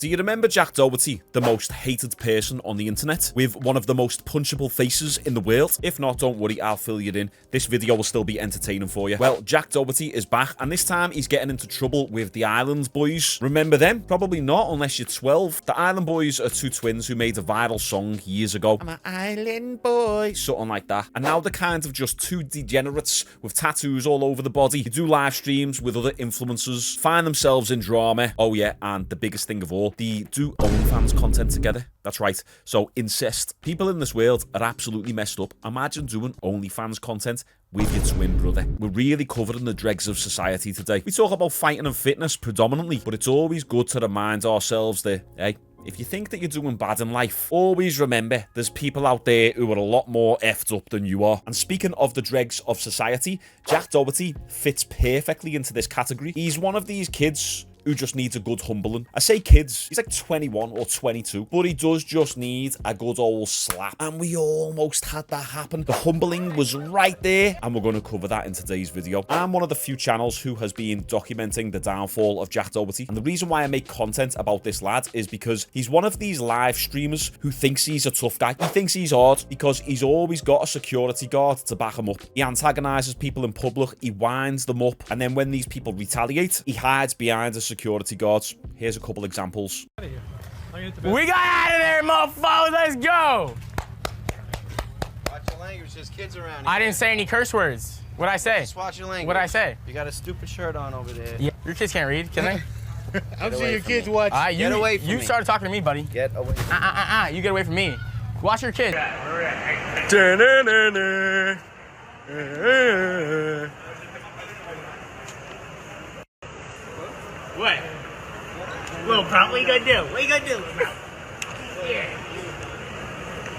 Do you remember Jack Doherty, the most hated person on the internet, with one of the most punchable faces in the world? If not, don't worry, I'll fill you in. This video will still be entertaining for you. Well, Jack Doherty is back, and this time he's getting into trouble with the Island Boys. Remember them? Probably not, unless you're 12. The Island Boys are two twins who made a viral song years ago. I'm an island boy. Something like that. And now they're kind of just two degenerates with tattoos all over the body. They do live streams with other influencers, find themselves in drama. Oh yeah, and the biggest thing of all, they do OnlyFans content together. That's right. So incest. People in this world are absolutely messed up. Imagine doing OnlyFans content with your twin brother. We're really covering the dregs of society today. We talk about fighting and fitness predominantly, but it's always good to remind ourselves that, hey, if you think that you're doing bad in life, always remember there's people out there who are a lot more effed up than you are. And speaking of the dregs of society, Jack Doherty fits perfectly into this category. He's one of these kids who just needs a good humbling. I say kids, he's like 21 or 22, but he does just need a good old slap. And we almost had that happen. The humbling was right there, and we're going to cover that in today's video. I'm one of the few channels who has been documenting the downfall of Jack Doherty, and the reason why I make content about this lad is because he's one of these live streamers who thinks he's a tough guy. He thinks he's hard because he's always got a security guard to back him up. He antagonizes people in public, he winds them up, and then when these people retaliate, he hides behind a security guards. Here's a couple examples. We got out of there, mofo! Let's go! Watch your language, there's kids around here. I didn't say any curse words. What'd I say? Just watch your language. What'd I say? You got a stupid shirt on over there. Yeah. Your kids can't read, can they? I'm sure your kids watch. Get away from me. You started talking to me, buddy. Get away from me. You get away from me. Watch your kids. What? Little bro, what you gonna do? What you gonna do, little bro? Yeah.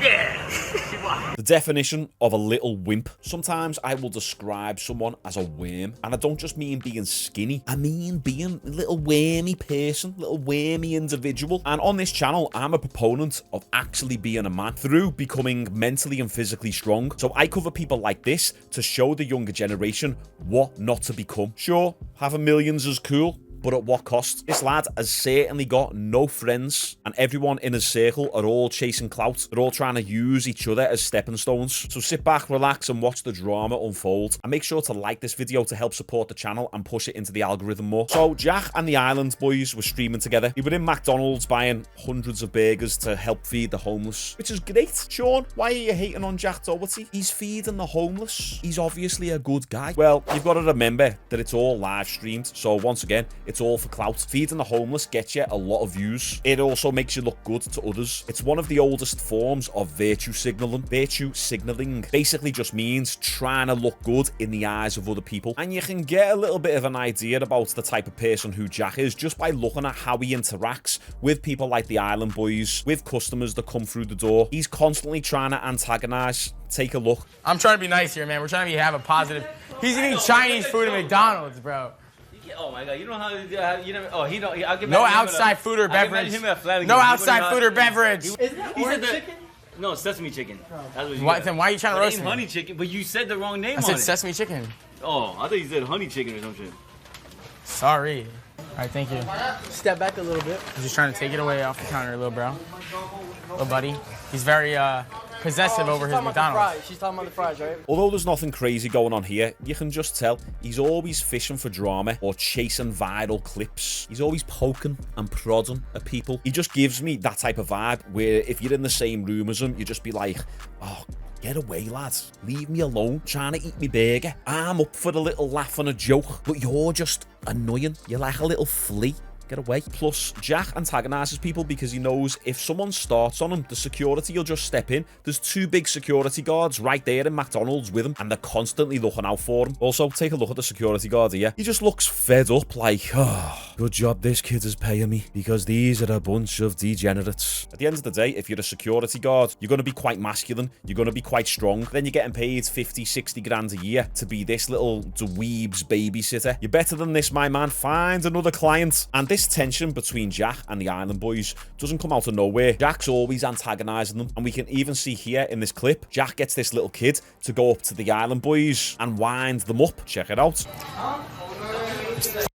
Yeah. The definition of a little wimp. Sometimes I will describe someone as a worm, and I don't just mean being skinny. I mean being a little wormy person, little wormy individual. And on this channel, I'm a proponent of actually being a man through becoming mentally and physically strong. So I cover people like this to show the younger generation what not to become. Sure, having millions is cool, but at what cost? This lad has certainly got no friends, and everyone in his circle are all chasing clout. They're all trying to use each other as stepping stones. So sit back, relax, and watch the drama unfold. And make sure to like this video to help support the channel and push it into the algorithm more. So Jack and the Island Boys were streaming together. He was in McDonald's buying hundreds of burgers to help feed the homeless, which is great. Sean, why are you hating on Jack Doherty? He's feeding the homeless. He's obviously a good guy. Well, you've got to remember that it's all live streamed. So once again, it's all for clout. Feeding the homeless gets you a lot of views. It also makes you look good to others. It's one of the oldest forms of virtue signaling. Virtue signaling basically just means trying to look good in the eyes of other people. And you can get a little bit of an idea about the type of person who Jack is just by looking at how he interacts with people like the Island Boys, with customers that come through the door. He's constantly trying to antagonize. Take a look. I'm trying to be nice here, man. We're trying to have a positive. He's eating Chinese food at McDonald's, bro. Oh my God! You know how you never. Oh, he don't. I'll give no outside food or beverage. No outside food or beverage. He said chicken? No, sesame chicken. That's what then why are you trying to roast me? Honey chicken, but you said the wrong name. I said sesame chicken. Oh, I thought you said honey chicken or some shit. Sorry. All right, thank you. Step back a little bit. I'm just trying to take it away off the counter, little bro. Little buddy. He's very possessive over his McDonald's. She's talking about the fries, right? Although there's nothing crazy going on here, you can just tell he's always fishing for drama or chasing viral clips. He's always poking and prodding at people. He just gives me that type of vibe where if you're in the same room as him, you just be like, oh, get away, lads. Leave me alone. Trying to eat me burger. I'm up for a little laugh and a joke, but you're just annoying. You're like a little flea. Get away. Plus, Jack antagonizes people because he knows if someone starts on him, the security will just step in. There's two big security guards right there in McDonald's with him, and they're constantly looking out for him. Also, take a look at the security guard here. He just looks fed up like, oh, good job this kid is paying me because these are a bunch of degenerates. At the end of the day, if you're a security guard, you're going to be quite masculine. You're going to be quite strong. Then you're getting paid 50, 60 grand a year to be this little dweeb's babysitter. You're better than this, my man. Find another client. And this tension between Jack and the Island Boys doesn't come out of nowhere. Jack's always antagonizing them, and we can even see here in this clip, Jack gets this little kid to go up to the Island Boys and wind them up. Check it out.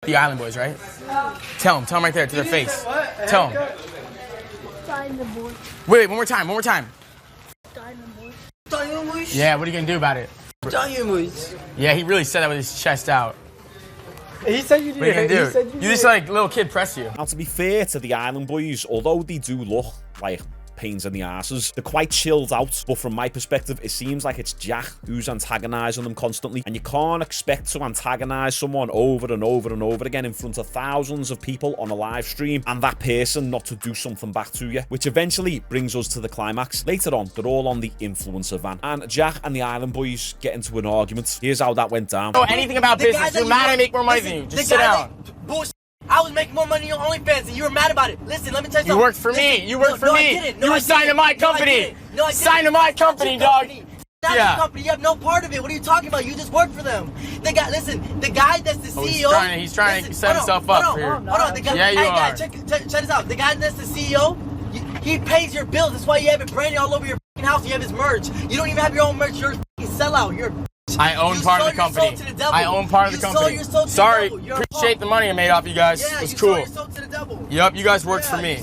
The Island Boys, right? Tell them right there to their face. Tell him. Diamond boy. Wait, one more time. One more time. Diamond boy. Yeah, what are you gonna do about it? Yeah, he really said that with his chest out. He said you did. What are you gonna do? You just like little kid press you. Now, to be fair to the Island Boys, although they do look like pains in the asses, they're quite chilled out. But from my perspective, it seems like it's Jack who's antagonizing them constantly, and you can't expect to antagonize someone over and over and over again in front of thousands of people on a live stream and that person not to do something back to you, which eventually brings us to the climax. Later on, they're all on the influencer van, and Jack and the Island Boys get into an argument. Here's how that went down. Know anything about business? You're mad I make more money than you. Just sit down. Bullshit. I was making more money on OnlyFans and you were mad about it. Listen, let me tell you something. You worked for me. You worked for me. I didn't. You were signed to my company. No, I didn't. Signed to my company, dog. Not Yeah. your company. You have no part of it. What are you talking about? You just work for them. The guy, listen, the guy that's the CEO. He's trying to set himself up here. Hold on. The guy, Yeah, you are. check this out. The guy that's the CEO, he pays your bills. That's why you have it branded all over your house. You have his merch. You don't even have your own merch. You're a sellout. You're I own part of the company. I own part of the company. Sorry, appreciate the money I made off you guys. It was cool. Yup, you guys worked for me.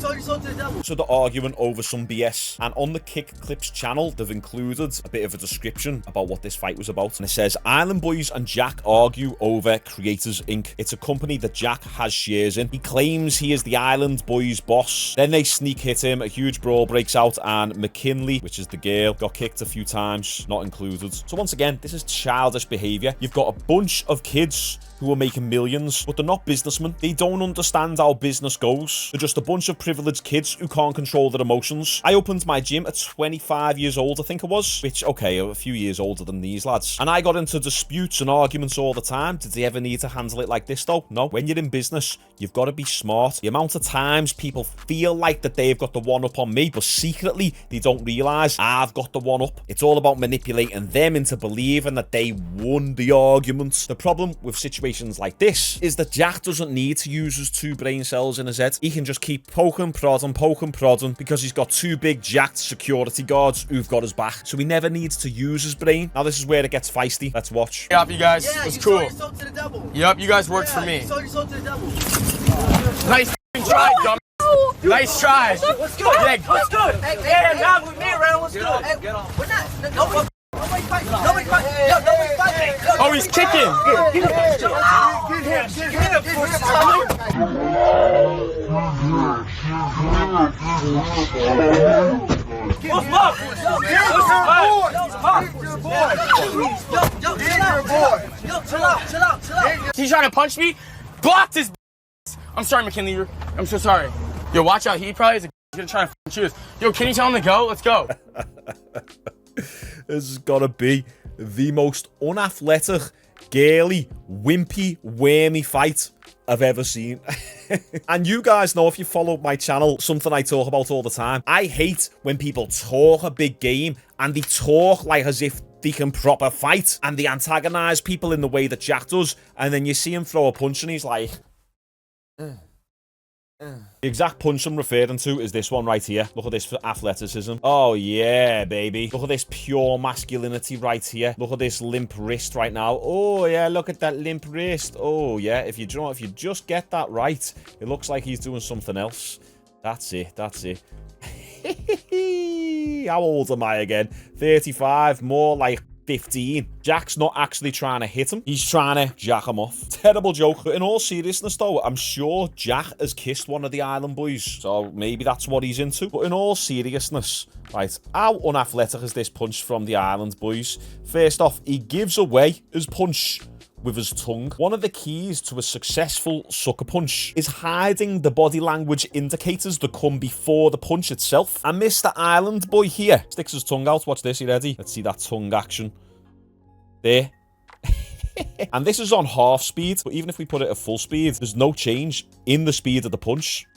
So they're arguing over some BS, and on the Kick Clips channel, they've included a bit of a description about what this fight was about. And it says, Island Boys and Jack argue over Creators Inc. It's a company that Jack has shares in. He claims he is the Island Boys boss. Then they sneak hit him, a huge brawl breaks out, and McKinley, which is the girl, got kicked a few times, not included. So once again, this is childish behavior. You've got a bunch of kids who are making millions, but they're not businessmen. They don't understand how business goes. They're just a bunch of privileged kids who can't control their emotions. I opened my gym at 25 years old, I think it was, which, okay, a few years older than these lads. And I got into disputes and arguments all the time. Did they ever need to handle it like this, though? No. When you're in business, you've got to be smart. The amount of times people feel like that they've got the one up on me, but secretly they don't realize I've got the one up. It's all about manipulating them into believing that they won the argument. The problem with situations like this is that Jack doesn't need to use his 2 brain cells in his head. He can just keep poking, prodding, because he's got 2 big jacked security guards who've got his back. So he never needs to use his brain. Now this is where it gets feisty. Let's watch. Yup, you guys. Yeah, It was you cool. sold your soul to the devil. Yup, you guys worked for me. You sold your soul to the devil. Nice try, dumb. Nice try. What's good? Yeah, What's good? Hey, not with me around. What's good? Hey, we're not. Nobody fighting. Nobody fighting. Yo, nobody fighting. Oh, he's kicking. Chill out. He's trying to punch me. Blocked his. I'm sorry, McKinley. I'm so sorry. Yo, watch out. He probably is gonna try to shoot us. Yo, can you tell him to go? Let's go. This has got to be the most unathletic, girly, wimpy, wormy fight I've ever seen. And you guys know, if you follow my channel, something I talk about all the time. I hate when people talk a big game and they talk like as if they can proper fight, and they antagonize people in the way that Jack does, and then you see him throw a punch and he's like... The exact punch I'm referring to is this one right here. Look at this for athleticism. Oh yeah, baby. Look at this pure masculinity right here. Look at this limp wrist right now. Oh yeah, look at that limp wrist. Oh yeah, if you just get that right, it looks like he's doing something else. That's it. How old am I again? 35, more like 15. Jack's not actually trying to hit him. He's trying to jack him off. Terrible joke. But in all seriousness, though, I'm sure Jack has kissed one of the Island Boys. So maybe that's what he's into. But in all seriousness, right, how unathletic is this punch from the Island Boys? First off, he gives away his punch with his tongue. One of the keys to a successful sucker punch is hiding the body language indicators that come before the punch itself. And Mr. Island Boy here sticks his tongue out. Watch this, you ready? Let's see that tongue action. There. And this is on half speed, but even if we put it at full speed, there's no change in the speed of the punch.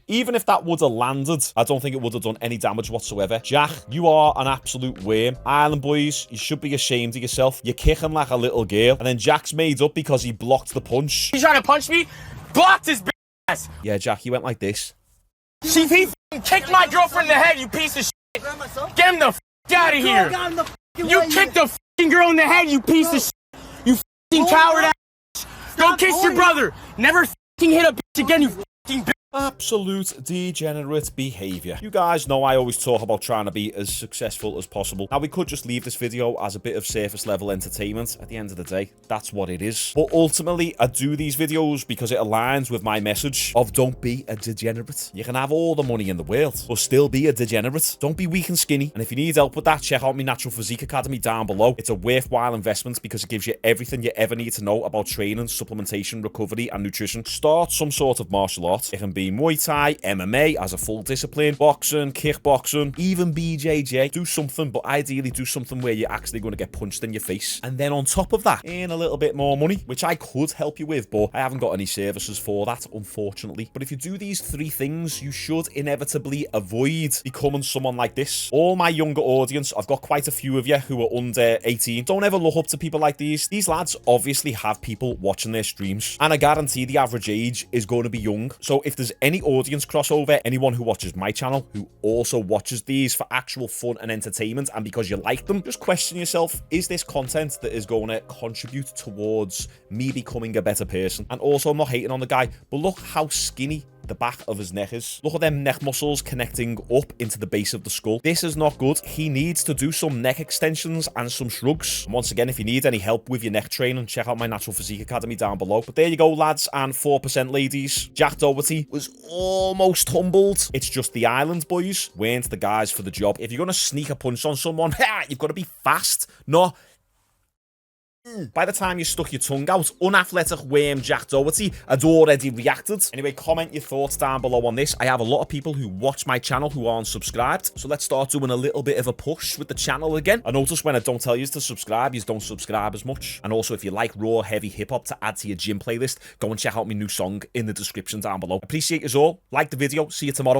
Even if that would have landed, I don't think it would have done any damage whatsoever. Jack, you are an absolute worm. Island Boys, you should be ashamed of yourself. You're kicking like a little girl. And then Jack's made up because he blocked the punch. He's trying to punch me. Blocked his ass. Yeah, Jack, he went like this. See, he kicked my girlfriend in the head, you piece of shit. Get him the out of here. You kicked the girl in the head, you piece of shit. You coward ass. Go kiss your brother. Never hit a bitch again, you fucking bitch. Absolute degenerate behaviour. You guys know I always talk about trying to be as successful as possible. Now, we could just leave this video as a bit of surface level entertainment. At the end of the day, that's what it is. But ultimately, I do these videos because it aligns with my message of don't be a degenerate. You can have all the money in the world, but still be a degenerate. Don't be weak and skinny. And if you need help with that, check out my Natural Physique Academy down below. It's a worthwhile investment because it gives you everything you ever need to know about training, supplementation, recovery, and nutrition. Start some sort of martial art. It can be Muay Thai, MMA as a full discipline, boxing, kickboxing, even BJJ. Do something, but ideally do something where you're actually going to get punched in your face. And then on top of that, earn a little bit more money, which I could help you with, but I haven't got any services for that, unfortunately. But if you do these 3 things, you should inevitably avoid becoming someone like this. All my younger audience, I've got quite a few of you who are under 18. Don't ever look up to people like these. These lads obviously have people watching their streams, and I guarantee the average age is going to be young. So if there's any audience crossover, anyone who watches my channel who also watches these for actual fun and entertainment and because you like them, just question yourself, is this content that is going to contribute towards me becoming a better person? And also, I'm not hating on the guy, but look how skinny the back of his neck is. Look at them neck muscles connecting up into the base of the skull. This is not good. He needs to do some neck extensions and some shrugs. And once again, if you need any help with your neck training, check out my Natural Physique Academy down below. But there you go, lads and 4% ladies. Jack Doherty was almost humbled. It's just the island boys weren't the guys for the job. If you're going to sneak a punch on someone, you've got to be fast, not by the time you stuck your tongue out. Unathletic worm Jack Doherty had already reacted. Anyway, comment your thoughts down below on this. I have a lot of people who watch my channel who aren't subscribed, so let's start doing a little bit of a push with the channel again. I notice when I don't tell you to subscribe, you don't subscribe as much. And also, if you like raw, heavy hip-hop to add to your gym playlist, go and check out my new song in the description down below. Appreciate you all. Like the video. See you tomorrow.